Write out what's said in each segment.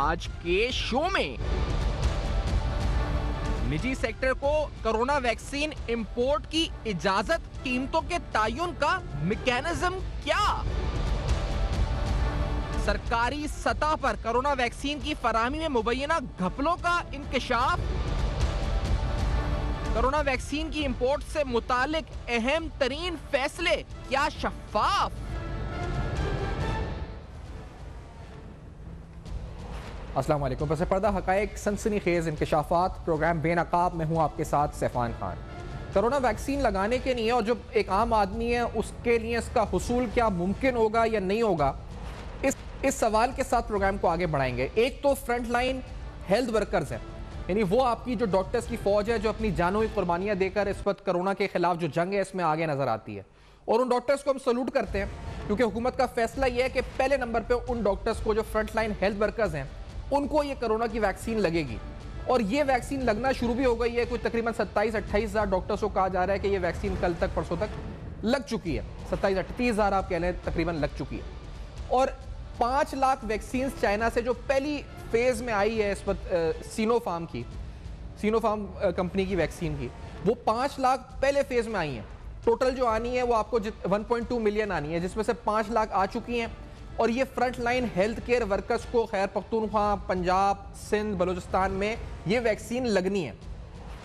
आज के शो में। निजी सेक्टर को कोरोना वैक्सीन इंपोर्ट की इजाजत, कीमतों के तयन का मैकेनिज्म क्या? सरकारी सतह पर कोरोना वैक्सीन की फराहमी में मुबैना घपलों का इंकशाफ, कोरोना वैक्सीन की इंपोर्ट से मुतालिक अहम तरीन फैसले क्या शफाफ? अस्सलाम वालेकुम। पस पर्दा हकायक सनसनीखेज इंकशाफात प्रोग्राम बेनकाब में हूँ आपके साथ सैफान खान। कोरोना वैक्सीन लगाने के लिए और जो एक आम आदमी है उसके लिए इसका हुसूल क्या मुमकिन होगा या नहीं होगा, इस सवाल के साथ प्रोग्राम को आगे बढ़ाएंगे। एक तो फ्रंट लाइन हेल्थ वर्कर्स हैं, यानी वो आपकी जो डॉक्टर्स की फौज है जो अपनी जानों की कुर्बानियां देकर इस वक्त कोरोना के खिलाफ जो जंग है इसमें आगे नजर आती है, और उन डॉक्टर्स को हम सल्यूट करते हैं क्योंकि हुकूमत का फैसला यह है कि पहले नंबर पर उन डॉक्टर्स को जो फ्रंट लाइन हेल्थ वर्कर्स हैं उनको ये कोरोना की वैक्सीन लगेगी। और ये वैक्सीन लगना शुरू भी हो गई है। कुछ तकरीबन 27-28 हज़ार डॉक्टर्स को कहा जा रहा है कि ये वैक्सीन कल तक परसों तक लग चुकी है। 27-30 हज़ार आप कह लें तकरीबन लग चुकी है। और 5 लाख वैक्सीन चाइना से जो पहली फेज में आई है इस वक्त सीनोफार्म कंपनी की वैक्सीन की, वो 5 लाख पहले फेज में आई है। टोटल जो आनी है वो आपको 1.2 मिलियन आनी है, जिसमें से 5 लाख आ चुकी हैं। और ये front line health care workers को खैर पख्तूनख्वा, पंजाब, सिंध, बलूचिस्तान में ये वैक्सीन लगनी है।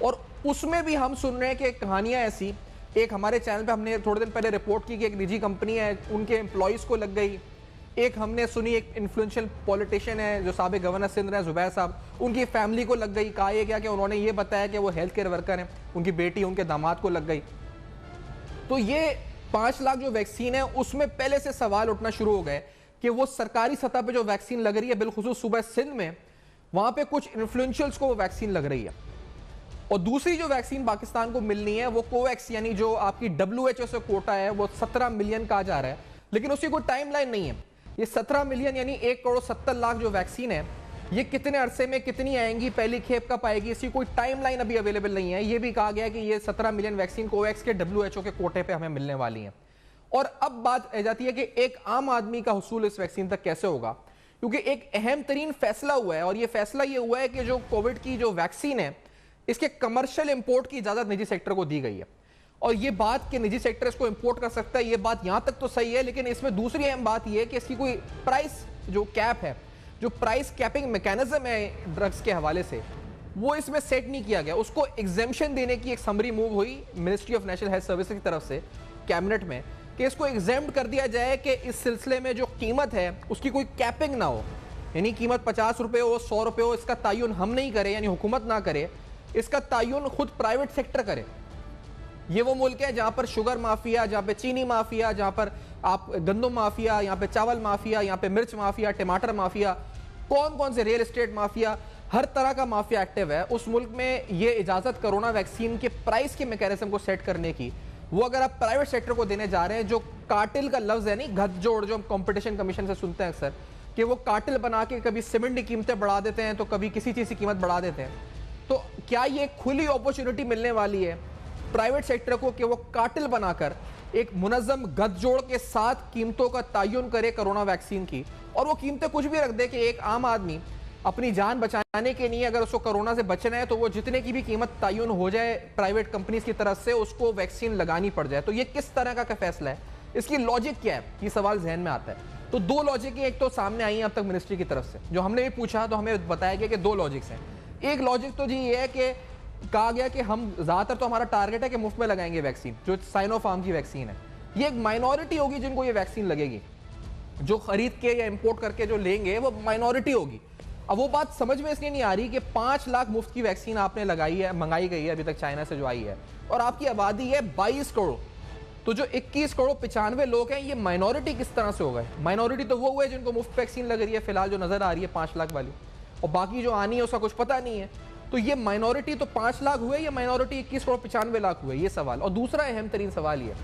और उसमें भी हम सुन रहे हैं कि कहानियां ऐसी, एक हमारे चैनल पे हमने थोड़े दिन पहले रिपोर्ट की कि एक निजी कंपनी है उनके एम्प्लॉयज़ को लग गई। एक हमने सुनी एक इन्फ्लुएंशियल पॉलिटिशियन है जो साबिक गवर्नर सिंध रहे जुबैर साहब, उनकी फैमिली को लग गई। कहा यह गया कि उन्होंने ये बताया कि वो हेल्थ केयर वर्कर हैं, उनकी बेटी उनके दामाद को लग गई। तो ये 5 लाख जो वैक्सीन है उसमें पहले से सवाल उठना शुरू हो गए कि वो सरकारी सतह पे जो वैक्सीन लग रही है, बिलखुसूस सूबा सिंध में, वहां पे कुछ इन्फ्लुएंशियल्स को वो वैक्सीन लग रही है। और दूसरी जो वैक्सीन पाकिस्तान को मिलनी है वो कोवैक्स, यानी जो आपकी WHO से कोटा है, वो 17 मिलियन कहा जा रहा है, लेकिन उसकी कोई टाइमलाइन नहीं है। ये 17 मिलियन यानी 1 करोड़ 70 लाख जो वैक्सीन है, ये कितने अरसे में कितनी आएंगी, पहली खेप कब आएगी, इसकी कोई टाइमलाइन अभी अवेलेबल नहीं है। ये भी कहा गया कि ये 17 मिलियन वैक्सीन कोवैक्स के WHO के कोटे पे हमें मिलने वाली है। और अब बात आ जाती है कि एक आम आदमी का हुसूल इस वैक्सीन तक कैसे होगा, क्योंकि एक अहम तरीन फैसला हुआ है। और ये फैसला ये हुआ है कि जो कोविड की जो वैक्सीन है इसके कमर्शियल इंपोर्ट की इजाजत निजी सेक्टर को दी गई है। और ये बात कि निजी सेक्टर इसको इंपोर्ट कर सकता है, ये बात यहां तक तो सही है, लेकिन इसमें दूसरी अहम बात यह है कि इसकी कोई प्राइस जो कैप है, जो प्राइस कैपिंग मैकेनिज्म है ड्रग्स के हवाले से, वो इसमें सेट नहीं किया गया। उसको एग्जेम्पशन देने की एक समरी मूव हुई ministry of national health services की तरफ से कैबिनेट में कि इसको एग्जेम्प्ट कर दिया जाए कि इस सिलसिले में जो कीमत है उसकी कोई कैपिंग ना हो, यानी कीमत 50 रुपये हो, 100 रुपये हो, इसका तयन हम नहीं करें, यानी हुकूमत ना करे, इसका तयन खुद प्राइवेट सेक्टर करे। ये वो मुल्क है जहां पर शुगर माफिया, जहां पे चीनी माफिया, जहां पर आप गंदम माफिया, यहाँ पे चावल माफिया, यहाँ पे मिर्च माफिया, टमाटर माफिया, कौन कौन से रियल एस्टेट माफिया, हर तरह का माफिया एक्टिव है। उस मुल्क में ये इजाजत कोरोना वैक्सीन के प्राइस के मैकेनिज्म को सेट करने की, वो अगर आप प्राइवेट सेक्टर को देने जा रहे हैं, जो कार्टेल का लफ्ज है, नहीं गठजोड़, जो हम कंपटीशन कमीशन से सुनते हैं अक्सर कि वो कार्टेल बना के कभी सीमेंट की कीमतें बढ़ा देते हैं तो कभी किसी चीज की कीमत बढ़ा देते हैं। तो क्या ये खुली अपॉर्चुनिटी मिलने वाली है प्राइवेट सेक्टर को कि वो कार्टेल बनाकर एक मुनज़्ज़म गठजोड़ के साथ कीमतों का तयन करे कोरोना वैक्सीन की, और वो कीमतें कुछ भी रख दे कि एक आम आदमी अपनी जान बचाने के लिए अगर उसको कोरोना से बचना है तो वो जितने की भी कीमत तयन हो जाए प्राइवेट कंपनीज की तरफ से उसको वैक्सीन लगानी पड़ जाए। तो ये किस तरह का फैसला है, इसकी लॉजिक क्या है, ये सवाल जहन में आता है। तो 2 लॉजिक एक तो सामने आई है अब तक मिनिस्ट्री की तरफ से, जो हमने भी पूछा तो हमें बताया गया कि 2 लॉजिक्स हैं। एक लॉजिक तो जी ये है कि कहा गया कि हम ज्यादातर तो हमारा टारगेट है कि मुफ्त में लगाएंगे वैक्सीन, जो साइनोफार्म की वैक्सीन है। ये एक माइनॉरिटी होगी जिनको ये वैक्सीन लगेगी, जो खरीद के या इंपोर्ट करके जो लेंगे वो माइनॉरिटी होगी। अब वो बात समझ में इसलिए नहीं आ रही कि 5 लाख मुफ्त की वैक्सीन आपने लगाई है, मंगाई गई है अभी तक चाइना से जो आई है, और आपकी आबादी है 22 करोड़, तो जो 21 करोड़ 95 लोग हैं, ये माइनॉरिटी किस तरह से हो गए? माइनॉरिटी तो वो हुए जिनको मुफ्त वैक्सीन लग रही है फिलहाल जो नजर आ रही है 5 लाख वाली, और बाकी जो आनी है उसका कुछ पता नहीं है। तो ये माइनॉरिटी तो 5 लाख हुए या माइनॉरिटी 21 करोड़ 95 लाख हुए, ये सवाल। और दूसरा अहम तरीन सवाल ये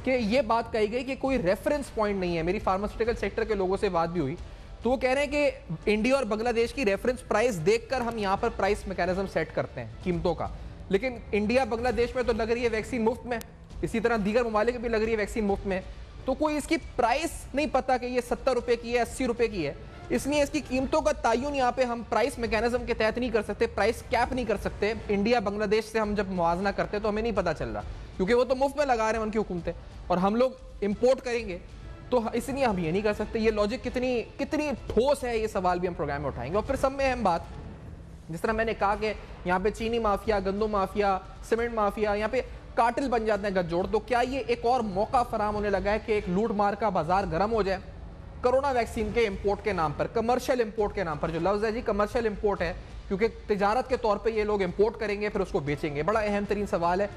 कि ये बात कही गई कि कोई रेफरेंस पॉइंट नहीं है। मेरी फार्मास्यूटिकल सेक्टर के लोगों से बात भी हुई तो वो कह रहे हैं कि इंडिया और बांग्लादेश की रेफरेंस प्राइस देखकर हम यहाँ पर प्राइस मैकेनिज्म सेट करते हैं कीमतों का, लेकिन इंडिया बांग्लादेश में तो लग रही है वैक्सीन मुफ्त में, इसी तरह दीगर ममालिक में भी लग रही है वैक्सीन मुफ्त में, तो कोई इसकी प्राइस नहीं पता कि ये 70 रुपए की है 80 रुपए की है। इसलिए इसकी कीमतों का तयन यहाँ पे हम प्राइस मैकेनिज्म के तहत नहीं कर सकते, प्राइस कैप नहीं कर सकते। इंडिया बांग्लादेश से हम जब मुआवजा करते हैं तो हमें नहीं पता चल रहा, क्योंकि वो तो मुफ्त में लगा रहे हैं उनकी हुकूमतें, और हम लोग इंपोर्ट करेंगे, तो इसलिए हम ये नहीं कर सकते। ये लॉजिक कितनी कितनी ठोस है, ये सवाल भी हम प्रोग्राम में उठाएंगे। और फिर सब में अहम बात, जिस तरह मैंने कहा कि यहाँ पे चीनी माफिया, गंदम माफिया, सीमेंट माफिया, यहाँ पे कार्टेल बन जाते हैं गठजोड़, तो क्या ये एक और मौका फराम होने लगा है कि एक लूट मार का बाजार गर्म हो जाए कोरोना वैक्सीन के इंपोर्ट के नाम पर, कमर्शियल इंपोर्ट के नाम पर। जो लफ्ज़ है जी कमर्शियल इंपोर्ट है, क्योंकि तिजारत के तौर पे ये लोग इंपोर्ट करेंगे फिर उसको बेचेंगे। बड़ा अहम तरीन सवाल है।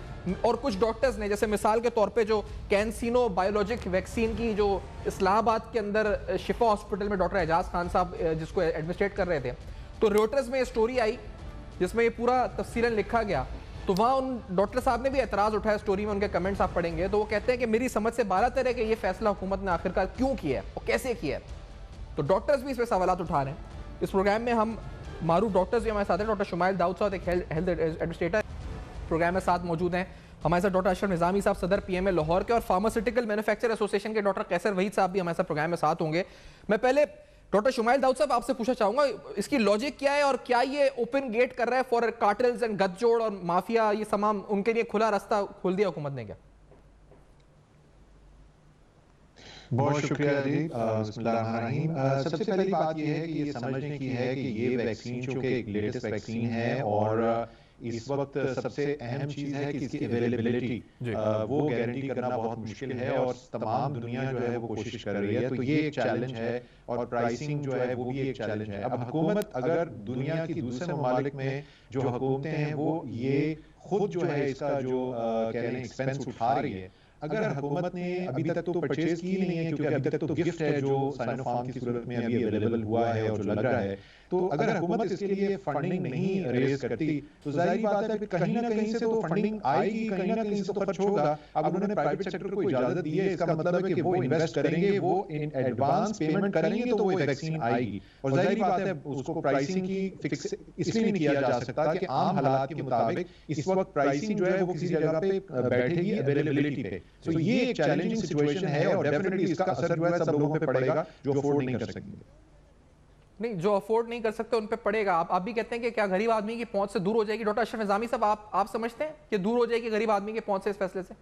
और कुछ डॉक्टर्स ने, जैसे मिसाल के तौर पे जो कैंसिनो बायोलॉजिक वैक्सीन की जो इस्लामाबाद के अंदर शिफा हॉस्पिटल में डॉक्टर एजाज खान साहब जिसको एडमिनिस्ट्रेट कर रहे थे, तो रोटर्स में स्टोरी आई जिसमें ये पूरा तफसीलन लिखा गया, तो वहाँ उन डॉक्टर साहब ने भी एतराज़ उठाया। स्टोरी में उनके कमेंट्स आप पढ़ेंगे तो वो कहते हैं कि मेरी समझ से बाहर है कि ये फैसला हुकूमत ने आखिरकार क्यों किया है और कैसे किया है। तो डॉक्टर्स भी इस पर सवाल उठा रहे हैं। इस प्रोग्राम में हम मारूफ डॉक्टर्स भी हमारे साथ हैं। डॉक्टर शुमाइल दाऊद साहब एक हेल्थ एडमिनिस्ट्रेटर प्रोग्राम में साथ मौजूद हैं। हमारे साथ डॉक्टर अशरफ निज़ामी साहब सदर पीएमए लाहौर के और फार्मास्यूटिकल मैन्युफैक्चर एसोसिएशन के डॉक्टर कैसर वहीद साहब भी हमारे साथ प्रोग्राम में साथ होंगे। मैं पहले डॉक्टर शुमाइल दाऊद साहब आपसे पूछना चाहूंगा, इसकी लॉजिक क्या है और क्या ये ओपन गेट कर रहा है फॉर कार्टेल्स एंड गठजोड़ और माफिया, ये तमाम उनके लिए खुला रास्ता खोल दिया हुकूमत ने क्या? बहुत शुक्रिया जी। बिस्मिल्लाहिर्रहमानिर्रहीम। सबसे पहली बात यह है कि ये समझने की है कि ये वैक्सीन चूंकि एक लेटेस्ट वैक्सीन है और इस वक्त सबसे अहम चीज है कि इसकी अवेलेबिलिटी वो गारंटी करना बहुत मुश्किल है और तमाम दुनिया जो है वो कोशिश कर रही है, तो ये एक चैलेंज है और प्राइसिंग जो है वो भी एक चैलेंज है। अब हुकूमत अगर दुनिया की दूसरे ममालिक में जो हुकूमतें हैं वो ये खुद जो है इसका जो कह रहे हैं एक्सपेंस उठा रही है, अगर हुकूमत ने अभी तक तो परचेज की नहीं है क्योंकि अभी तक तो गिफ्ट है जो साइनोफार्म की सूरत में अभी अवेलेबल हुआ है और जो लग रहा है, तो अगर हुकूमत इसके लिए फंडिंग नहीं रेज करती तो जाहिर बात है कहीं ना कहीं से तो फंडिंग आएगी, कहीं ना कहीं से तो खर्च होगा। अब उन्होंने प्राइवेट सेक्टर को इजाजत दी है, इसका मतलब है कि वो इन्वेस्ट करेंगे, वो एडवांस पेमेंट करेंगे तो वो वैक्सीन आएगी। और जाहिर बात है उसको प्राइसिंग की फिक्स इसलिए नहीं किया जा सकता कि आम हालात के मुताबिक इस वक्त प्राइसिंग जो है वो किसी जगह पे बैठेगी अवेलेबिलिटी पे। तो ये एक चैलेंजिंग सिचुएशन है और डेफिनेटली इसका असर जो है सब लोगों पे पड़ेगा जो अफोर्ड नहीं कर सकेंगे। नहीं, जो अफोर्ड नहीं कर सकते उन पे पड़ेगा। आप भी कहते हैं कि क्या गरीब आदमी की पहुंच से दूर हो जाएगी? डॉक्टर अशरफ निज़ामी साहब, आप समझते हैं कि दूर हो जाएगी गरीब आदमी की पहुंच से इस फैसले से?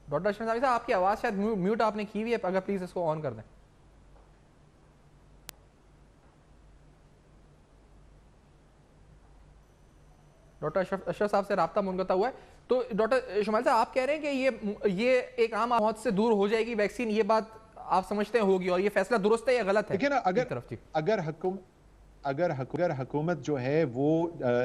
डॉक्टर अशरफ निज़ामी साहब, आपकी आवाज शायद म्यूट आपने की हुई है, अगर प्लीज इसको ऑन कर दें। डॉक्टर अशरफ साहब से राब्ता मुनक़ता हुआ है। तो डॉक्टर शुमाइल साहब, आप कह रहे हैं कि ये एक आम पहुंच से दूर हो जाएगी वैक्सीन, ये बात आप समझते हैं होगी और ये फैसला दुरुस्त है या गलत है? देखिए ना, अगर हुकूमत जो है वो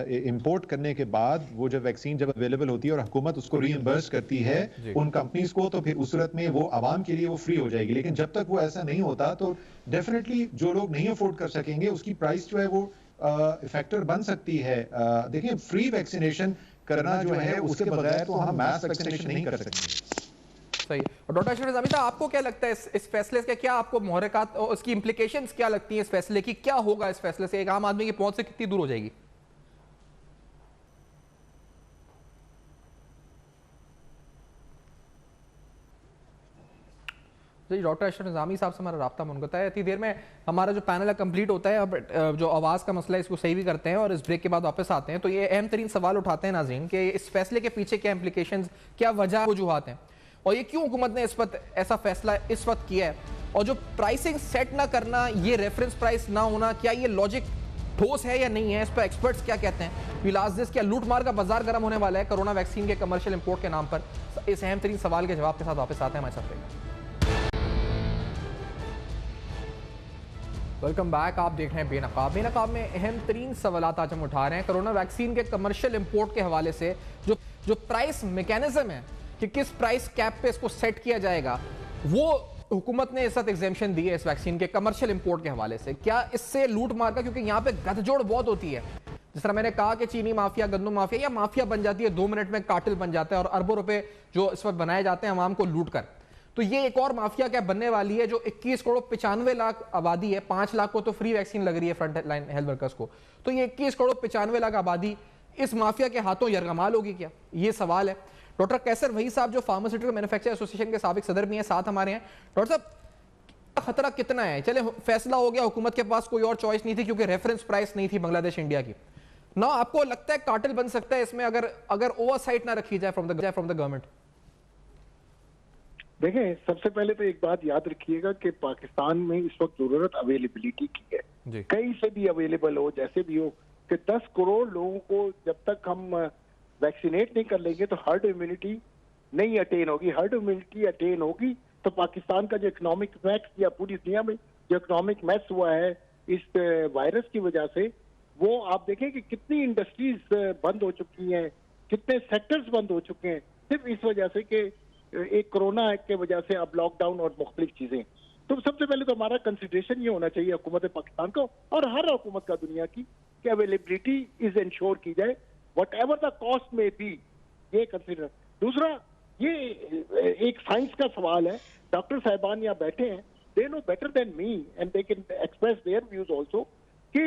इंपोर्ट करने के बाद वो जब वैक्सीन जब अवेलेबल होती है और हुकूमत उसको रीइंबर्स करती है उन कंपनीज को, तो फिर उस सूरत में वो आवाम के लिए वो फ्री हो जाएगी। लेकिन जब तक वो ऐसा नहीं होता तो डेफिनेटली जो लोग नहीं अफोर्ड कर सकेंगे उसकी प्राइस जो है वो फैक्टर बन सकती है। देखिए, फ्री वैक्सीनेशन करना जो है उसके बगैर तो हम मैस वैक्सीनेशन नहीं कर सकते। सही। और डॉक्टर अशरफ निज़ामी साहब, आपको क्या लगता है इस फैसले के क्या आपको मुहर्रिकात और उसकी इंप्लीकेशंस क्या लगती हैं? इस फैसले की क्या होगा? इस फैसले से एक आम आदमी की पहुंच से कितनी दूर हो जाएगी? जी, डॉक्टर अशरफ निज़ामी साहब से हमारा राब्ता मुनक़ता है। इतनी देर में हमारा जो पैनल है कंप्लीट होता है। अब जो आवाज़ का मसला है इसको सही भी करते हैं और इस ब्रेक के बाद वापस आते हैं। तो ये अहम तरीन सवाल उठाते हैं नाज़रीन कि इस फैसले के पीछे क्या इंप्लीकेशंस, क्या वजह वजूहात हैं और ये क्यों हुकूमत ने इस वक्त ऐसा फैसला इस वक्त किया है, और जो प्राइसिंग सेट ना करना, ये रेफरेंस प्राइस ना होना, क्या ये लॉजिक ठोस है या नहीं है? इस पर एक्सपर्ट्स क्या कहते हैं? विलास क्या लूट मार का बाजार गर्म होने वाला है कोरोना वैक्सीन के कमर्शियल इंपोर्ट के नाम पर? इस अहम तरीन सवाल के जवाब के साथ वापस आते हैं हमारे साथ। Welcome back. आप देख रहे हैं बेनकाब। बेनकाब में अहम तरीन सवाल आज हम उठा रहे हैं कोरोना वैक्सीन के कमर्शियल इंपोर्ट के हवाले से। जो प्राइस मैकेनिज्म है कि किस प्राइस कैप पे इसको सेट किया जाएगा, वो हुकूमत ने इस वक्त एग्जेम्पशन दी है इस वैक्सीन के कमर्शियल इंपोर्ट के हवाले से। क्या इससे लूट मार का, क्योंकि यहाँ पे गठजोड़ बहुत होती है, जिस तरह मैंने कहा कि चीनी माफिया, गंदम माफिया या माफिया बन जाती है, 2 मिनट में कार्टेल बन जाता है और अरबों रुपए जो इस वक्त बनाए जाते हैं अवाम को लूट कर। तो ये एक और माफिया क्या बनने वाली है जो 21 करोड़ 95 लाख आबादी है, 5 लाख को तो फ्री वैक्सीन लग रही है फ्रंट लाइन हेल्थ वर्कर्स को, तो ये 21 करोड़ 95 लाख आबादी इस माफिया के हाथों यरगमाल होगी क्या, ये सवाल है। डॉक्टर कैसर वही साहब जो फार्मास्यूटिकल मैन्युफैक्चरर एसोसिएशन के साबिक सदर भी हैं, साथ हमारे हैं। डॉक्टर साहब, खतरा कितना है? चले फैसला हो गया, हुकूमत के पास कोई और चॉइस नहीं थी क्योंकि रेफरेंस प्राइस नहीं थी बांग्लादेश इंडिया की। ना आपको लगता है कार्टेल बन सकता है इसमें अगर ओवरसाइट ना रखी जाए फ्रॉम द गवर्नमेंट? देखें, सबसे पहले तो एक बात याद रखिएगा कि पाकिस्तान में इस वक्त जरूरत अवेलेबिलिटी की है, कहीं से भी अवेलेबल हो, जैसे भी हो, कि 10 करोड़ लोगों को जब तक हम वैक्सीनेट नहीं कर लेंगे तो हर्ड इम्यूनिटी नहीं अटेन होगी। हर्ड इम्यूनिटी अटेन होगी तो पाकिस्तान का जो इकोनॉमिक मैक्स या पूरी दुनिया में जो इकोनॉमिक मैक्स हुआ है इस वायरस की वजह से, वो आप देखें कि कितनी इंडस्ट्रीज बंद हो चुकी हैं, कितने सेक्टर्स बंद हो चुके हैं सिर्फ इस वजह से कि एक कोरोना के वजह से अब लॉकडाउन और मुख्तलिफ चीजें। तो सबसे पहले तो हमारा कंसिडरेशन ये होना चाहिए हुकूमत पाकिस्तान को और हर हुकूमत का दुनिया की कि अवेलेबिलिटी इज इंश्योर की जाए what ever the cost may B, ये कंसिडर। दूसरा, ये एक साइंस का सवाल है, डॉक्टर साहिबान यहाँ बैठे हैं, they know better than me and they can express their views also कि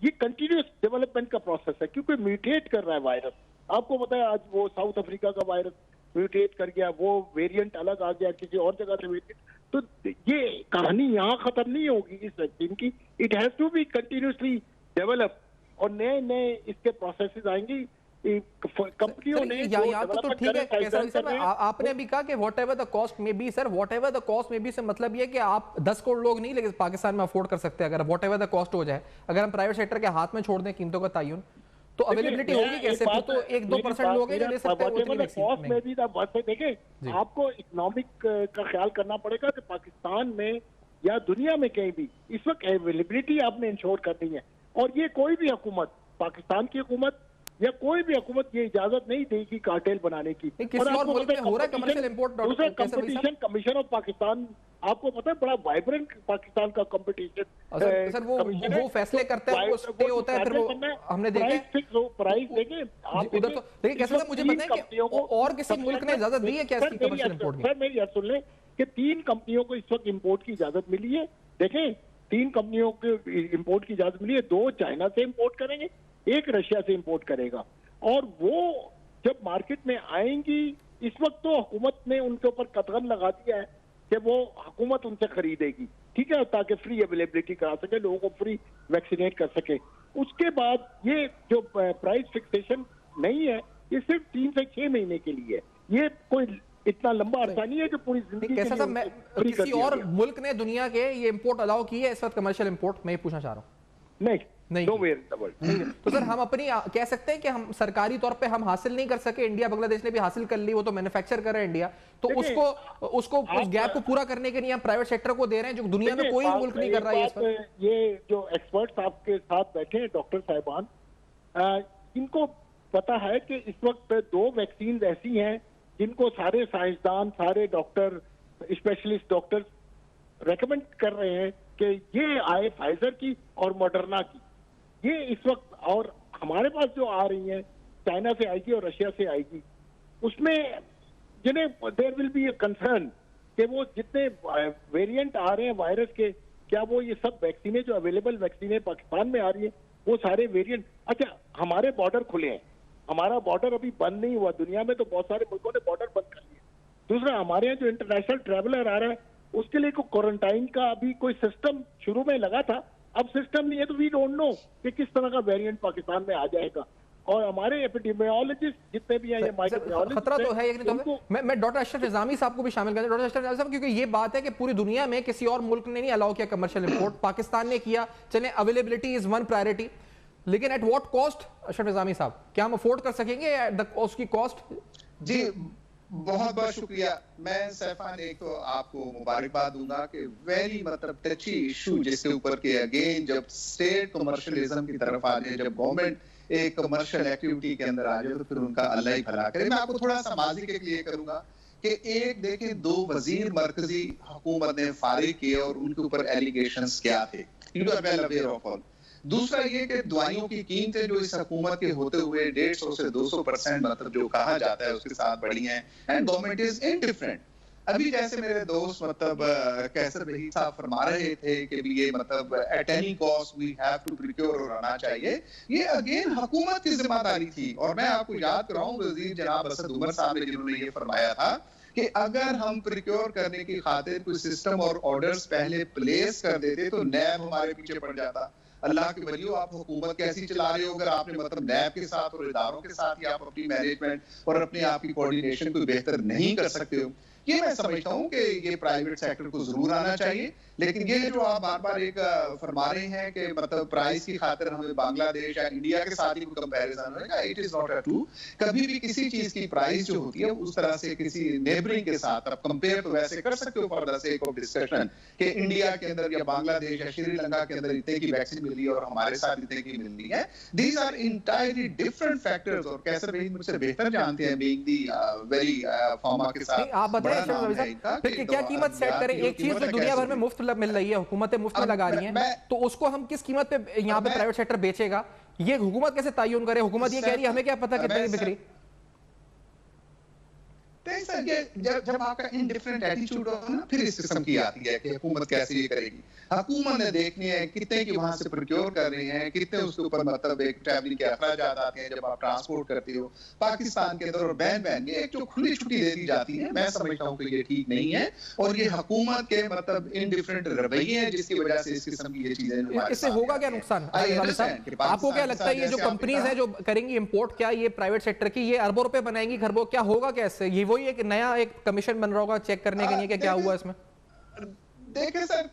ये कंटिन्यूस डेवलपमेंट का प्रोसेस है क्योंकि म्यूटेट कर रहा है वायरस। आपको पता है आज वो साउथ अफ्रीका का वायरस म्यूटेट कर गया, वो वेरिएंट अलग आ गया किसी और जगह से वेरिएंट। तो ये कहानी यहाँ खत्म नहीं होगी इस वैक्सीन की, it has to be continuously develop और नए नए इसके प्रोसेसेस आएंगी। कंपनियों ने तो ठीक है कैसर साहब, आपने अभी कहा कि whatever the cost may be. Sir, whatever the cost may be से मतलब ये कि आप 10 करोड़ लोग नहीं लेकिन पाकिस्तान में अफोर्ड कर सकते हैं अगर वॉट एवर द कॉस्ट हो जाए। अगर हम प्राइवेट सेक्टर के हाथ में छोड़ दें कीमतों का तायुन तो अवेलेबिलिटी होगी कैसे? तो 1-2% लोग हैं जो ले सकते हैं। देखें, आपको इकोनॉमिक का ख्याल करना पड़ेगा कि पाकिस्तान में या दुनिया में कहीं भी इस वक्त अवेलेबिलिटी आपने इंश्योर करनी है और ये कोई भी हुकूमत, पाकिस्तान की हुकूमत या कोई भी हुकूमत ये इजाजत नहीं देगी कार्टेल बनाने की। किसी और मुल्क में हो रहा है कमर्शियल इंपोर्ट। दूसरा, कंपटीशन कमिशन ऑफ पाकिस्तान, आपको पता है बड़ा वाइब्रेंट पाकिस्तान का कंपटीशन। सर वो फैसले करते हैं, वो स्टे होता है, फिर वो हमने देखा है प्राइस देखें आप उधर। तो देखिए कैसे साहब, मुझे बताएं कि और किसी मुल्क ने इजाजत दी है क्या इसकी कमर्शियल इंपोर्ट की? सर मेरी बात सुन लें कि 3 कंपनियों को इस वक्त इंपोर्ट की इजाजत मिली है। देखें, 3 कंपनियों को इंपोर्ट की इजाजत मिली है, 2 चाइना से इंपोर्ट करेंगे, 1 रशिया से इंपोर्ट करेगा और वो जब मार्केट में आएंगी, इस वक्त तो हुकूमत ने उनके ऊपर कतगन लगा दिया है कि वो हुकूमत उनसे खरीदेगी, ठीक है, ताकि फ्री अवेलेबिलिटी करा सके, लोगों को फ्री वैक्सीनेट कर सके। उसके बाद ये जो प्राइस फिक्सेशन नहीं है, ये सिर्फ 3 से 6 महीने के लिए है, ये कोई इतना लंबा अरसा नहीं है कि पूरी जिंदगी कैसा साहब, मैं किसी और मुल्क ने दुनिया के ये इंपोर्ट अलाउ की है इस वक्त कमर्शियल इंपोर्ट? मैं ये पूछना चाह रहा हूँ। नहीं। तो सर हम अपनी कह सकते हैं कि हम सरकारी तौर पे हम हासिल नहीं कर सके, इंडिया बांग्लादेश ने भी हासिल कर ली, वो तो मैन्युफैक्चर कर रहे हैं इंडिया, तो उसको उस गैप को पूरा करने के लिए हम प्राइवेट सेक्टर को दे रहे हैं जो दुनिया में कोई मुल्क नहीं कर रहा है। ये जो एक्सपर्ट्स आपके साथ बैठे हैं डॉक्टर साहिबान, इनको पता है कि इस वक्त 2 वैक्सीन ऐसी हैं जिनको सारे साइंसदान, सारे डॉक्टर, स्पेशलिस्ट डॉक्टर रेकमेंड कर रहे हैं कि ये आए फाइजर की और मॉडर्ना की, ये इस वक्त, और हमारे पास जो आ रही हैं चाइना से आएगी और रशिया से आएगी, उसमें जिन्हें there will be a concern कि वो जितने वेरिएंट आ रहे हैं वायरस के, क्या वो ये सब वैक्सीनें जो अवेलेबल वैक्सीनें पाकिस्तान में आ रही है वो सारे वेरिएंट। अच्छा, हमारे बॉर्डर खुले हैं, हमारा बॉर्डर अभी बंद नहीं हुआ, दुनिया में तो बहुत सारे मुल्कों ने बॉर्डर बंद कर लिया। दूसरा, हमारे यहाँ जो इंटरनेशनल ट्रैवलर आ रहा है उसके लिए क्वारंटाइन का अभी कोई सिस्टम शुरू में लगा था, अब सिस्टम नहीं है, तो वी डोंट नो कि किस तरह का वेरिएंट पाकिस्तान में आ जाएगा। और हमारे एपिडेमियोलॉजिस्ट जितने भी हैं, माइक्रोबायोलॉजिस्ट, खतरा तो है ये तो मैं डॉक्टर अशरफ निजामी साहब को भी शामिल कर, डॉक्टर अशरफ निजामी साहब, क्योंकि ये बात है कि पूरी दुनिया में किसी और मुल्क ने नहीं अलाउ किया कमर्शियल इंपोर्ट, पाकिस्तान ने किया। चले अवेलेबिलिटी इज वन प्रायोरिटी, लेकिन at what cost? Ashraf Nizami साहब, क्या हम अफोर्ड कर सकेंगे उसकी कॉस्ट? जी बहुत बहुत शुक्रिया। मैं सैफान एक तो आपको मुबारकबाद दूंगा कि वेरी मतलब टची इशू जिसके ऊपर के अगेन जब स्टेट कमर्शियलिज्म की तरफ आ जाए, जब गवर्नमेंट एक कमर्शियल एक्टिविटी के अंदर आ जाए तो फिर उनका अल्लाह ही भला करे। मैं आपको थोड़ा सा माजी के लिए करूंगा कि एक देखें 2 वजीर मरकजी हुकूमत ने फारिग किए और उनके ऊपर एलिगेशंस क्या थे, you are well aware of all. दूसरा ये कि दवाइयों की कीमतें जो इस हुकूमत के होते हुए 150 से 200% मतलब जो कहा जाता है उसके साथ बढ़ी हैं एंड गवर्नमेंट इज इनडिफरेंट। अभी जैसे मेरे दोस्त मतलब कैसर वहीद साहब फरमा रहे थे कि ये मतलब at any cost we have to procure और आना चाहिए, ये अगेन हुकूमत की जिम्मेदारी थी। और मैं आपको याद कराऊं वजीर जनाब असद उमर साहब ने जिन्होंने ये फरमाया था कि अगर हम प्रिक्योर करने की खातिर कोई सिस्टम और ऑर्डर्स पहले प्लेस कर देते तो नैब हमारे पीछे पड़ जाता। अल्लाह के वलियो, आप हुकूमत कैसी चला रहे हो अगर आपने मतलब नैब के साथ और इदारों के साथ ही आप अपनी मैनेजमेंट और अपने आप की कोऑर्डिनेशन को बेहतर नहीं कर सकते हो। ये मैं समझता हूँ कि ये प्राइवेट सेक्टर को जरूर आना चाहिए, लेकिन ये जो आप बार बार एक फरमा रहे हैं कि मतलब प्राइस की खातिर हमें बांग्लादेश या इंडिया के साथ ही कोई कंपैरिजन होगा, इट इज नॉट ट्रू। कभी भी किसी चीज की प्राइस जो होती है उस तरह से किसी नेबरिंग के साथ आप कंपेयर तो वैसे कर सकते हो for the sake of discussion कि इंडिया के अंदर या बांग्लादेश या श्रीलंका के अंदर इतने की वैक्सीन मिल रही है और हमारे साथ इतने की मिल रही है। These are entirely different factors और कैसर वहीद मुझसे बेहतर जानते हैं बीइंग दी वेरी फार्मा के साथ। आप बताएं फिर क्या कीमत सेट करें? एक चीज जो दुनिया भर में मुफ्त मिल रही है, हुकूमतें मुफ्त में लगा रही हैं, तो उसको हम किस कीमत पे यहाँ पे प्राइवेट सेक्टर बेचेगा? ये हुकूमत कैसे तयन करे? हुकूमत ये कह रही है हमें क्या पता कितने की बिक रही। जब आपका इंडिफरेंट एटीट्यूड हो ना, फिर इस किस्म की आती है कि हुकूमत कैसे ये करेगी। हुकूमत ने देखनी है कितने की वहां से प्रोक्योर कर रहे हैं, कितने उसके ऊपर मतलब एक ट्रैवलिंग के अखराजात आते हैं जब आप ट्रांसपोर्ट करते हो पाकिस्तान के अंदर। और बैन ये एक जो खुली छुट्टी दे दी जाती है, मैं समझता हूँ कि ये ठीक नहीं है और ये हुकूमत के मतलब इंडिफरेंट रवैये हैं जिसकी वजह से इस किस्म की ये चीजें। इससे होगा क्या नुकसान? आपको क्या लगता है ये जो कंपनीज है जो करेंगी इंपोर्ट, क्या ये प्राइवेट सेक्टर की ये अरबों रुपए बनाएंगी, खरबों, क्या होगा? कैसे ये वही एक नया एक कमीशन बन रहा होगा चेक करने के लिए कि क्या हुआ इसमें? देखे सर,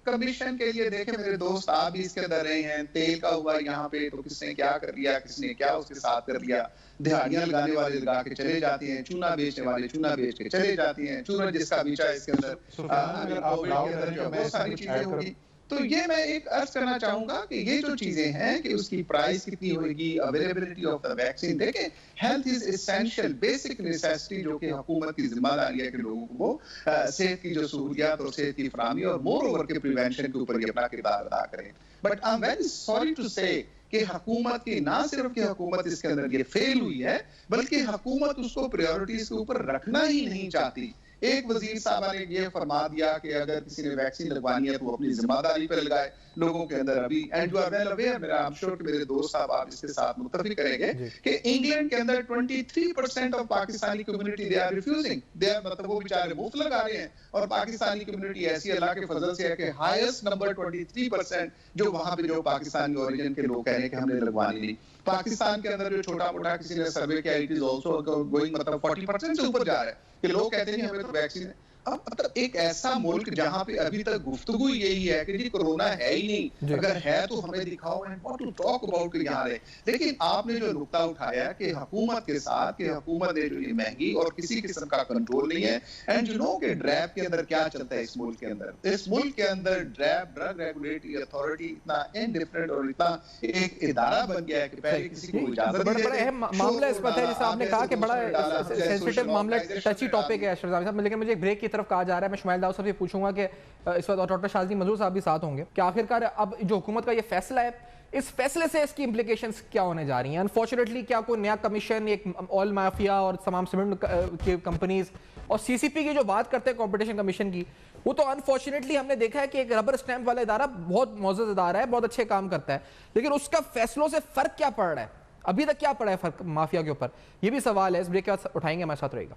कमीशन के लिए देखे मेरे दोस्त आप भी इसके अंदर रहे हैं। तेल का हुआ यहाँ पे तो किसने क्या कर लिया, किसने क्या उसके साथ कर लिया। दिहाड़ियां लगाने वाले लगा के चले जाते हैं, चूना बेचने वाले चूना बेच के चले जाते हैं, चूना जिसका बीचा इसके अंदर बहुत सारी चीजें होगी। तो ये मैं एक अर्ज करना चाहूंगा कि ये जो चीजें हैं कि उसकी प्राइस कितनी होगी, अवेलेबिलिटी ऑफ द वैक्सीन, देखें health is essential basic necessity जो कि हुकूमत की जिम्मेदारी है कि लोगों को सेहत की जो सहूलियात और सेहत की फराहमी और मोर ओवर के प्रिवेंशन के ऊपर ये अपना किरदार अदा करें। But I am very sorry to say कि हुकूमत की ना सिर्फ कि हुकूमत इसके अंदर ये फेल हुई है बल्कि हुकूमत उसको प्रायोरिटीज के ऊपर रखना ही नहीं चाहती। एक वजीर साहब ने ये फरमा दिया कि अगर किसी ने वैक्सीन लगवानी है तो वो अपनी जिम्मेदारी पर लगाए लोगों के अंदर। अभी and you are well aware, मेरा आई एम श्योर कि मेरे दोस्त साहब आप इसके साथ मुत्तफिक करेंगे कि इंग्लैंड के अंदर 23% of Pakistani community they are refusing, they are मतलब वो बेचारे मुफ्त लगा रहे हैं। और पाकिस्तानी कम्युनिटी ऐसी अल्लाह के फजल से है कि हाईएस्ट नंबर 23% जो वहां पे जो पाकिस्तानी ओरिजिन के लोग कह रहे हैं कि हमने लगवानी नहीं। पाकिस्तान के अंदर जो छोटा मोटा किसी ने सर्वे किया, इट इज आल्सो गोइंग मतलब 40% से ऊपर जा रहा है कि लोग कहते हैं हमें तो वैक्सीन। अब मतलब एक ऐसा मुल्क जहां पे अभी तक गुफ्तगू यही है कि जी कोरोना है ही नहीं, अगर है तो हमें दिखाओ and what to talk about यहाँ है। लेकिन आपने जो नुक्ता उठाया कि हुकूमत के साथ कि हुकूमत ने जो ये महंगी और किसी किस्म का कंट्रोल नहीं है। एंड यू नो कि ड्रैब के अंदर क्या चलता है इस मुल्क के अंदर, इस मुल्क के अंदर ड्रग रेगुलेटरी अथॉरिटी इतना इनडिफरेंट और इतना एक इदारा बन गया है कि पहले किसी को इजाजत मामला इस बात है जैसे आपने कहा कि बड़ा सेंसिटिव मामला, टची टॉपिक है अशरफ साहब, लेकिन मुझे ब्रेक की तरफ कहा जा रहा है। मैं शुमाइल दाऊद साहब से पूछूंगा कि इस वक्त डॉक्टर शाज़ी मंजूर साहब भी साथ होंगे कि आखिरकार अब जो हुकूमत का ये फैसला है, इस फैसले से इसकी इंप्लीकेशंस क्या होने जा रही हैं? अनफॉर्चुनेटली क्या कोई नया कमीशन, एक ऑयल माफिया और तमाम सीमेंट की कंपनीज और सीसीपी की जो बात करते हैं कंपटीशन कमीशन की, वो तो अनफॉर्चुनेटली हमने देखा है कि एक रबर स्टैंप वाला इदारा बहुत मौजूद इदारा है, बहुत अच्छे काम करता है, लेकिन उसका फैसलों से फर्क क्या पड़ रहा है? अभी तक क्या पड़ा है फर्क माफिया के ऊपर? ये भी सवाल है, इस ब्रेक के बाद उठाएंगे, हमारे साथ रहेगा।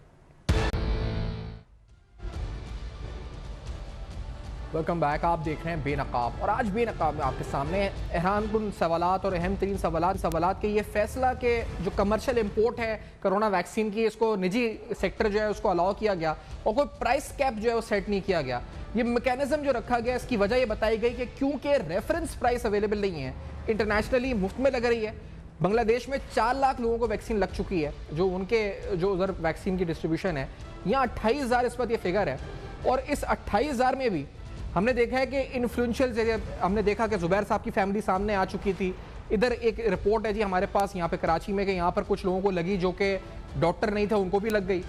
वेलकम बैक, आप देख रहे हैं बेनकाब और आज बेनकाब में आपके सामने हैरानकुन सवालात और अहम तरीन सवालात के ये फैसला के जो कमर्शियल इंपोर्ट है कोरोना वैक्सीन की, इसको निजी सेक्टर जो है उसको अलाउ किया गया और कोई प्राइस कैप जो है वो सेट नहीं किया गया। ये मैकेनिज्म जो रखा गया इसकी वजह ये बताई गई कि क्योंकि रेफरेंस प्राइस अवेलेबल नहीं है, इंटरनेशनली मुफ्त में लग रही है। बांग्लादेश में 4 लाख लोगों को वैक्सीन लग चुकी है, जो उनके जो उधर वैक्सीन की डिस्ट्रीब्यूशन है। यहाँ 28,000 इस वक्त ये फिगर है और इस 28,000 में भी हमने देखा है कि इन्फ्लुएंशियल जरिए हमने देखा कि जुबैर साहब की फैमिली सामने आ चुकी थी। इधर एक रिपोर्ट है जी हमारे पास यहाँ पे कराची में कि यहाँ पर कुछ लोगों को लगी जो कि डॉक्टर नहीं थे, उनको भी लग गई।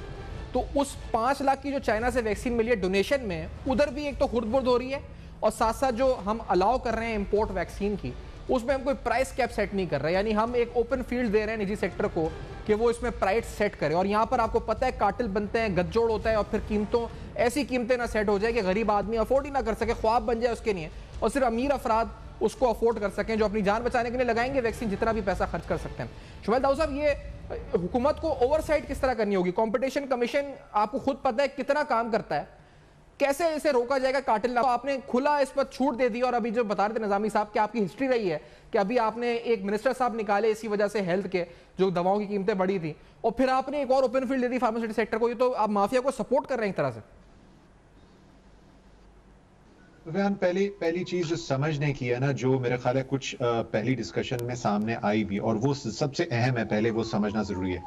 तो उस 5 लाख की जो चाइना से वैक्सीन मिली है डोनेशन में, उधर भी एक तो खुर्द-बुर्द हो रही है और साथ साथ जो हम अलाउ कर रहे हैं इंपोर्ट वैक्सीन की, उसमें हम कोई प्राइस कैप सेट नहीं कर रहे, यानी हम एक ओपन फील्ड दे रहे हैं निजी सेक्टर को कि वो इसमें प्राइस सेट करे। और यहाँ पर आपको पता है कार्टेल बनते हैं, गठजोड़ होता है और फिर कीमतों ऐसी कीमतें ना सेट हो जाए कि गरीब आदमी अफोर्ड ही ना कर सके, ख्वाब बन जाए उसके लिए, और सिर्फ अमीर अफराद उसको अफोर्ड कर सकें जो अपनी जान बचाने के लिए लगाएंगे वैक्सीन, जितना भी पैसा खर्च कर सकते हैं। शुमैल दाऊद साहब, ये हुकूमत को ओवरसाइट किस तरह करनी होगी? कंपटीशन कमीशन आपको खुद पता है कितना काम करता है, कैसे इसे रोका जाएगा कार्टेल? तो आपने खुला इस पर छूट दे दी, और अभी जो बता रहे थे निजामी साहब कि आपकी हिस्ट्री रही है कि अभी आपने एक मिनिस्टर साहब निकाले इसी वजह से हेल्थ के जो दवाओं की कीमतें बढ़ी थी, और फिर आपने एक और ओपन फील्ड दे दी फार्मास्यूटिकल सेक्टर को। ये तो आप माफिया को सपोर्ट कर रहे हैं एक तरह से। पहली चीज जो समझने की है ना, जो मेरे ख्याल है कुछ पहली डिस्कशन में सामने आई भी, और वो सबसे अहम है, पहले वो समझना जरूरी है।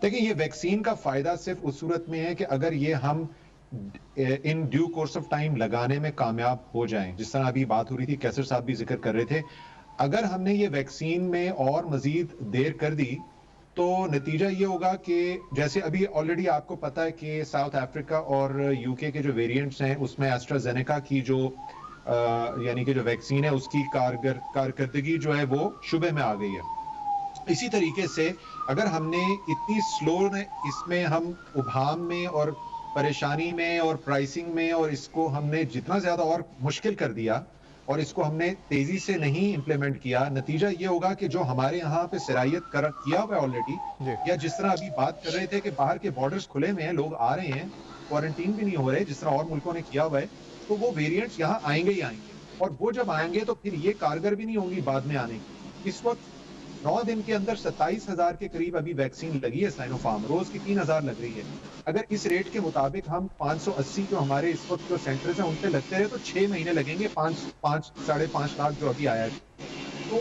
देखिए, ये वैक्सीन का फायदा सिर्फ उस सूरत में है कि अगर ये हम in due course of time लगाने में कामयाब हो जाएं, जिस तरह अभी बात हो रही थी, कैसर साहब भी जिक्र कर रहे थे, अगर हमने ये वैक्सीन में और मजीद देर कर दी तो नतीजा ये होगा कि जैसे अभी ऑलरेडी आपको पता है कि साउथ अफ्रीका और यूके के जो वेरिएंट्स हैं उसमें एस्ट्राजेनेका की जो यानी कि जो वैक्सीन है उसकी कारकर्दगी जो है वो शुबे में आ गई है। इसी तरीके से अगर हमने इतनी स्लो इसमें हम उभाम में और परेशानी में और प्राइसिंग में, और इसको हमने जितना ज्यादा और मुश्किल कर दिया और इसको हमने तेजी से नहीं इंप्लीमेंट किया, नतीजा ये होगा कि जो हमारे यहाँ पे सरायत किया हुआ है ऑलरेडी, या जिस तरह अभी बात कर रहे थे कि बाहर के बॉर्डर्स खुले हुए हैं, लोग आ रहे हैं, क्वारंटीन भी नहीं हो रहे जिस तरह और मुल्कों ने किया हुआ है, तो वो वेरिएंट्स यहाँ आएंगे ही आएंगे, और वो जब आएंगे तो फिर ये कारगर भी नहीं होंगी बाद में आने की। इस वक्त 9 दिन के अंदर 27,000 के करीब अभी वैक्सीन लगी है साइनोफार्म, रोज की 3,000 लग रही है। अगर इस रेट के मुताबिक हम 580 जो हमारे इस वक्त जो सेंटर्स हैं उन पे लगते रहे तो 6 महीने लगेंगे, 5.5 लाख जो अभी आया है। तो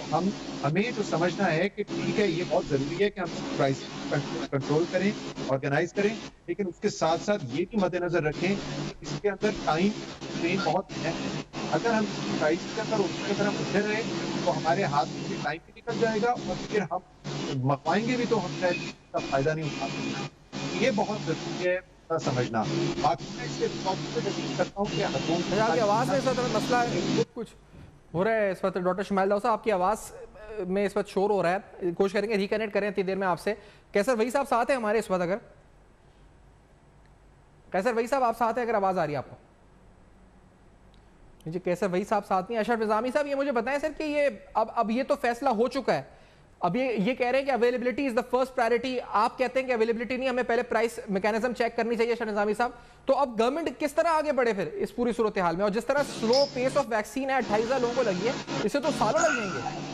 हमें जो समझना है कि ठीक है, ये बहुत जरूरी है कि हम प्राइस कंट्रोल करें, ऑर्गेनाइज करें, लेकिन उसके साथ साथ ये भी मद्देनजर रखें कि इसके अंदर टाइम फ्रेम बहुत है। अगर हम प्राइस के अंदर उसके तरह उठे रहे तो हमारे हाथ में टाइम भी निकल जाएगा और फिर हम मंगवाएंगे भी तो हम इसका फायदा नहीं उठा सकते। ये बहुत जरूरी है समझना। बाकी मैं इसके करता हूँ कि आपकी आवाज में इस वक्त मसला कुछ हो रहा है इस वक्त। डॉक्टर शुमैल दाऊद साहब, आपकी आवाज में इस वक्त शोर हो रहा है, कोशिश करेंगे रिकनेक्ट करें इतनी देर में आपसे। कैसर वही साहब साथ है हमारे इस वक्त? अगर कैसर वही साहब आप साथ है, अगर आवाज आ रही है आपको? जी, कैसर वही साहब साथ नहीं। अशरफ निजामी साहब, ये मुझे बताएं सर कि ये अब ये तो फैसला हो चुका है, अब ये कह रहे हैं कि availability is the first priority. आप कहते हैं कि अवेलेबिलिटी नहीं, हमें पहले प्राइस मैकेनिज्म चेक करनी चाहिए अशरफ निजामी साहब। तो अब गवर्नमेंट किस तरह आगे बढ़े फिर इस पूरी सूरत हाल में? और जिस तरह स्लो पेस ऑफ वैक्सीन है, 28,000 लोगों को लगी है, इसे तो सालों लग जाएंगे।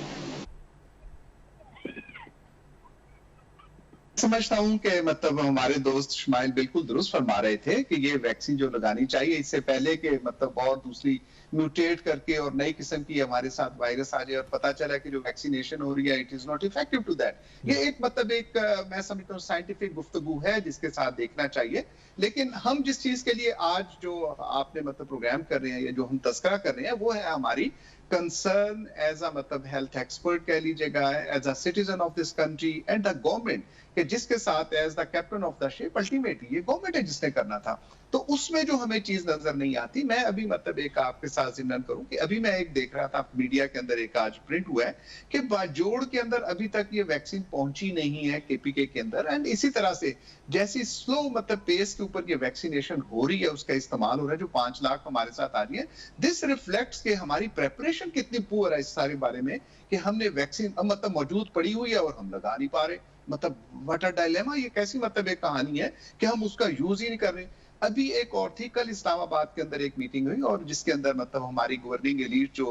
समझता हूं कि मतलब हमारे दोस्त शुमाइल बिल्कुल दुरुस्त फरमा रहे थे कि ये वैक्सीन जो लगानी चाहिए इससे पहले कि मतलब और दूसरी म्यूटेट करके और नई किस्म की हमारे साथ वायरस आ जाए और पता चला कि जो वैक्सीनेशन हो रही है it is not effective to that. ये एक मतलब एक मैं समझता हूँ साइंटिफिक गुफ्तगू है जिसके साथ देखना चाहिए। लेकिन हम जिस चीज के लिए आज जो आपने मतलब प्रोग्राम कर रहे हैं या जो हम तस्करा कर रहे हैं वो है हमारी कंसर्न एज अ मतलब हेल्थ एक्सपर्ट कह लीजिएगा, as a citizen of this country and the government, कि जिसके साथ as the captain of the ship ultimately ये गवर्नमेंट है जिसने करना था। तो उसमें जो हमें चीज नजर नहीं आती, मैं अभी मतलब एक आपके साथ जिक्र करूं कि अभी मैं एक देख रहा था मीडिया के अंदर, एक आज प्रिंट हुआ है कि बाजोड़ के अंदर अभी तक ये वैक्सीन पहुंची नहीं है केपीके के अंदर। एंड इसी तरह से जैसी स्लो मतलब पेस के ऊपर ये वैक्सीनेशन हो रही है, उसका इस्तेमाल हो रहा है, जो 5 लाख हमारे साथ आ रही है, दिस रिफ्लेक्ट्स के हमारी प्रेपरेशन कितनी पुअर है इस सारे बारे में कि हमने वैक्सीन मतलब मौजूद पड़ी हुई है और हम लगा नहीं पा रहे। मतलब व्हाट अ डायलेमा, ये कैसी मतलब एक कहानी है कि हम उसका यूज ही नहीं कर रहे। अभी एक और थी, कल इस्लामाबाद के अंदर एक मीटिंग हुई और जिसके अंदर मतलब हमारी गवर्निंग एलीट जो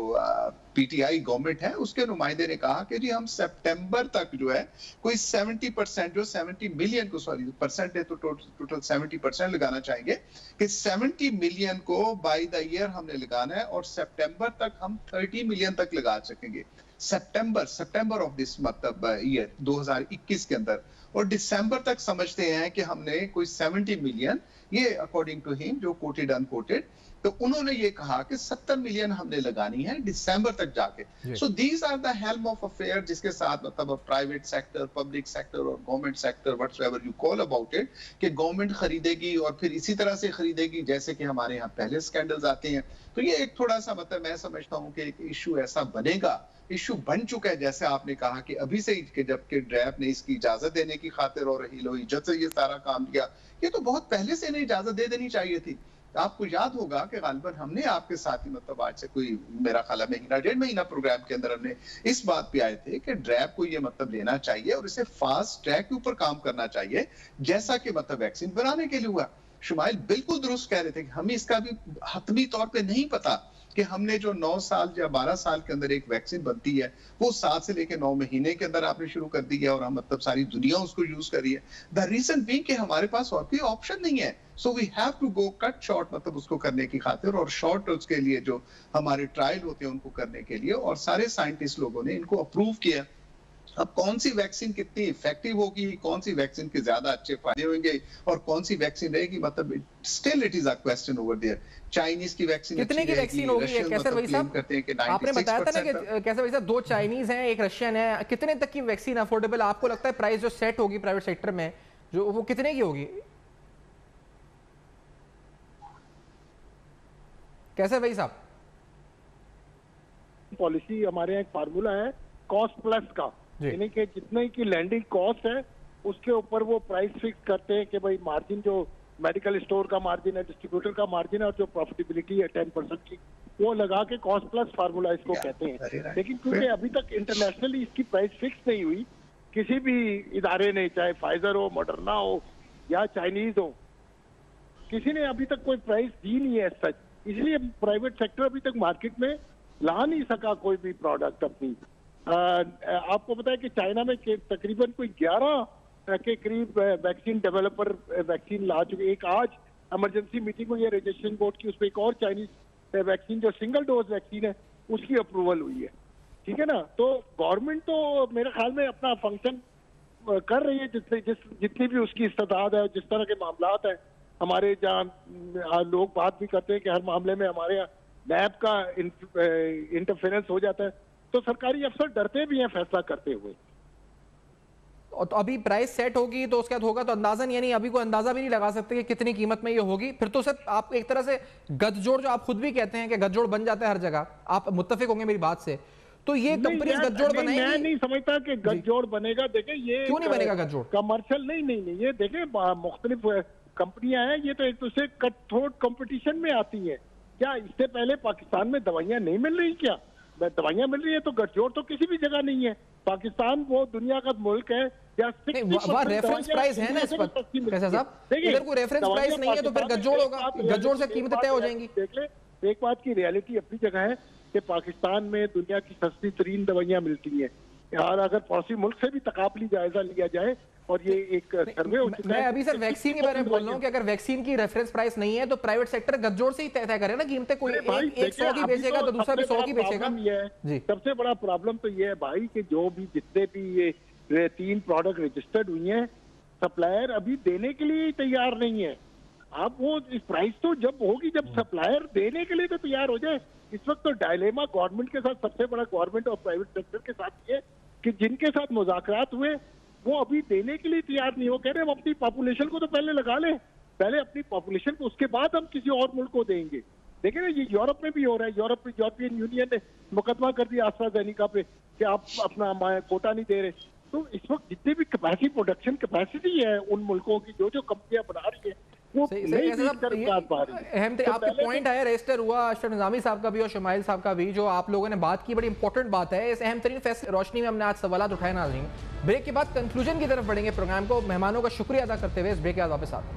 पीटीआई गवर्नमेंट है उसके नुमाइंदे ने कहा कि जी हम सितंबर तक जो है कोई 70% जो 70 मिलियन को, सॉरी परसेंट है तो टोटल 70% लगाना चाहेंगे कि 70 मिलियन को बाय द ईयर हमने लगाना है और सितंबर तक हम 30 मिलियन तक लगा सकेंगे। सितंबर ऑफ दिस मतलब ईयर 2021 के अंदर। और दिसंबर तक समझते हैं कि हमने कोई 70 मिलियन, ये अकॉर्डिंग टू हिम जो कोटेड अनकोटेड, तो उन्होंने ये कहा कि 70 मिलियन हमने लगानी है दिसंबर तक जाके। So these are the helm of affair, जिसके साथ मतलब प्राइवेट सेक्टर, पब्लिक सेक्टर और government sector, whatever you call about it, कि गवर्नमेंट खरीदेगी और फिर इसी तरह से खरीदेगी जैसे कि हमारे यहाँ पहले स्कैंडल्स आते हैं। तो ये एक थोड़ा सा मतलब मैं समझता हूँ कि एक इशू ऐसा बनेगा, इशू बन चुका है, जैसे आपने कहा कि अभी से ही, जबकि ड्रैफ ने इसकी इजाजत देने की खातिर और हिलो इज्जत से ये सारा काम किया, ये तो बहुत पहले से इन्हें इजाजत दे देनी चाहिए थी। आपको याद होगा कि गालिबन हमने आपके साथ ही मतलब आज से कोई मेरा ख्याल महीना 1.5 महीना प्रोग्राम के अंदर हमने इस बात पे आए थे कि ड्रैप को ये मतलब लेना चाहिए और इसे फास्ट ट्रैक के ऊपर काम करना चाहिए, जैसा कि मतलब वैक्सीन बनाने के लिए हुआ। शुमाइल बिल्कुल दुरुस्त कह रहे थे कि हमें इसका भी हतमी तौर पे नहीं पता कि हमने जो 9 साल या 12 साल के अंदर एक वैक्सीन बनती है वो 7 से लेकर 9 महीने के अंदर आपने शुरू कर दी है और हम मतलब सारी दुनिया उसको यूज कर रही है। द रीजन बीइंग कि हमारे पास और कोई ऑप्शन नहीं है, so we have to go cut short मतलब उसको करने की खातिर, और शॉर्ट उसके लिए जो हमारे ट्रायल होते हैं उनको करने के लिए, और सारे साइंटिस्ट लोगों ने इनको अप्रूव किया। अब कौन सी वैक्सीन कितनी इफेक्टिव होगी, कौन सी वैक्सीन के ज्यादा अच्छे फायदे होंगे और कौन सी वैक्सीन रहेगी, मतलब still it is a question over there. Chinese की वैक्सीन कितने की वैक्सीन होगी कैसर भाई साहब? आपने बताया था ना कि कैसर भाई साहब 2 चाइनीज हैं, 1 रशियन है, कितने तक की वैक्सीन अफोर्डेबल आपको लगता है? प्राइस जो सेट होगी प्राइवेट सेक्टर में जो वो कितने की होगी कैसर भाई साहब? पॉलिसी हमारे यहाँ एक फार्मूला है कॉस्ट प्लस का, यानी कि जितने की लैंडिंग कॉस्ट है उसके ऊपर वो प्राइस फिक्स करते हैं कि भाई मार्जिन जो मेडिकल स्टोर का मार्जिन है, डिस्ट्रीब्यूटर का मार्जिन है और जो प्रॉफिटेबिलिटी है 10% की, वो लगा के कॉस्ट प्लस फार्मूला इसको कहते हैं। लेकिन क्योंकि अभी तक इंटरनेशनली इसकी प्राइस फिक्स नहीं हुई, किसी भी इदारे ने, चाहे फाइजर हो, मॉडर्ना हो या चाइनीज हो, किसी ने अभी तक कोई प्राइस दी नहीं है सच, इसलिए प्राइवेट सेक्टर अभी तक मार्केट में ला नहीं सका कोई भी प्रोडक्ट अपनी। आपको पता है कि चाइना में तकरीबन कोई 11 के करीब वैक्सीन डेवलपर वैक्सीन ला चुके। एक आज इमरजेंसी मीटिंग हुई है रजिस्ट्रेशन बोर्ड की, उसमें एक और चाइनीज वैक्सीन जो सिंगल डोज वैक्सीन है उसकी अप्रूवल हुई है, ठीक है ना। तो गवर्नमेंट तो मेरे ख्याल में अपना फंक्शन कर रही है जितनी भी उसकी इस्तेदाद है, जिस तरह के मामलात है हमारे जहाँ लोग बात भी करते हैं कि हर मामले में हमारे यहाँ लैब का इंटरफेरेंस हो जाता है, तो सरकारी अफसर डरते भी हैं फैसला करते हुए। तो अभी प्राइस सेट होगी तो उसके बाद होगा, तो अंदाजा नहीं, यानी अभी कोई अंदाजा भी नहीं लगा सकते कि कितनी कीमत में ये होगी। फिर तो सर आप एक तरह से गठजोड़, जो आप खुद भी कहते हैं कि गठजोड़ बन जाता है हर जगह, आप मुत्तफिक होंगे मेरी बात से, तो ये कंपनी गठजोड़ बनाएगी? मैं नहीं समझता कि गठजोड़ बनेगा। देखें ये क्यों नहीं बनेगा गठजोड़? कमर्शियल नहीं, ये देखें मुख्तलिफ कंपनियां हैं, ये तो एक दूसरे कट-थ्रोट कंपटीशन में आती है। क्या इससे पहले पाकिस्तान में दवाइयां नहीं मिल रही? क्या दवाइयां मिल रही है? तो गठजोड़ तो किसी भी जगह नहीं है। पाकिस्तान वो दुनिया का मुल्क है या रेफरेंस प्राइस है ना इस पर कैसा साहब, इधर कोई रेफरेंस प्राइस नहीं है तो फिर गठजोड़ होगा, गठजोड़ से कीमतें तय हो जाएंगी। देख ले, एक बात की रियलिटी अपनी जगह है कि पाकिस्तान में दुनिया की सस्ती तरीन दवाइयां मिलती हैं, और अगर पड़ोसी मुल्क से भी तकाबली जायजा लिया जाए, और ये एक सर्वे हो चुका है। मैं अभी सर वैक्सीन के बारे में बोल रहा हूँ कि अगर वैक्सीन की रेफरेंस प्राइस नहीं है तो प्राइवेट सेक्टर गठजोड़ से ही तय करे ना कीमतें। कोई एक 100 की बेचेगा तो दूसरा भी 100 की बेचेगा। जी, सबसे बड़ा प्रॉब्लम तो ये है भाई कि जो भी जितने भी ये 3 प्रोडक्ट रजिस्टर्ड हुई हैं, सप्लायर अभी देने के लिए तैयार नहीं है। अब वो प्राइस तो जब होगी जब सप्लायर देने के लिए तो तैयार हो जाए। इस वक्त तो डायलेमा गवर्नमेंट के साथ, सबसे बड़ा गवर्नमेंट और प्राइवेट सेक्टर के साथ ये कि जिनके साथ मुज़ाकरात हुए वो अभी देने के लिए तैयार नहीं हो। कह रहे हम अपनी पॉपुलेशन को तो पहले लगा लें, पहले अपनी पॉपुलेशन को, उसके बाद हम किसी और मुल्क को देंगे। देखें ना, ये यूरोप में भी हो रहा है। यूरोपियन यूनियन ने मुकदमा कर दिया एस्ट्राज़ेनेका पे कि आप अपना कोटा नहीं दे रहे। तो इस वक्त जितनी भी कैपेसिटी, प्रोडक्शन कैपेसिटी है उन मुल्कों की, जो कंपनियां बना रही है, आपके पॉइंट आया, रजिस्टर हुआ अशरफ निजामी साहब का भी और शुमाइल साहब का भी, जो आप लोगों ने बात की, बड़ी इंपॉर्टेंट बात है। इस अहम तरीन फैसले रोशनी में हमने आज सवाल उठाए। नाज़रीन, ब्रेक के बाद कंक्लूजन की तरफ बढ़ेंगे प्रोग्राम को, मेहमानों का शुक्रिया अदा करते हुए इस ब्रेक के बाद वापस आते हैं।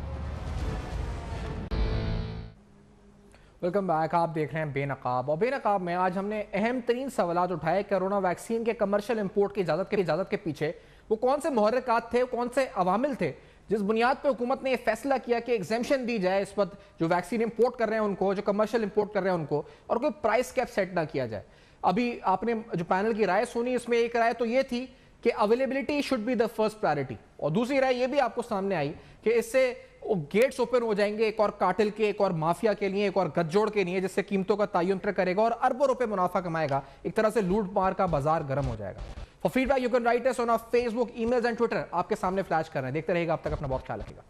वेलकम बैक, आप देख रहे हैं बेनकाब। और बेनकाब में आज हमने अहम तरीन सवाल उठाए। कोरोना वैक्सीन के कमर्शियल इंपोर्ट की इजाजत के पीछे वो कौन से मुहर्रिकात थे, कौन से अवामिल थे जिस बुनियाद पर हुकूमत ने यह फैसला किया कि एग्जेम्पशन दी जाए इस वक्त जो वैक्सीन इंपोर्ट कर रहे हैं उनको, जो कमर्शियल इंपोर्ट कर रहे हैं उनको, और कोई प्राइस कैप सेट ना किया जाए। अभी आपने जो पैनल की राय सुनी, इसमें एक राय तो ये थी कि availability should be the first priority. और दूसरी राय ये भी आपको सामने आई कि इससे गेट्स ओपन हो जाएंगे एक और कार्टेल के, एक और माफिया के लिए, एक और गठजोड़ के लिए, जिससे कीमतों का तयन करेगा और अरबों रुपए मुनाफा कमाएगा। एक तरह से लूट मार का बाजार गर्म हो जाएगा। For feedback you can write us on our Facebook, emails and Twitter. आपके सामने फ्लैश कर रहे हैं। देखते रहिएगा, अब तक अपना बहुत ख्याल रखिएगा।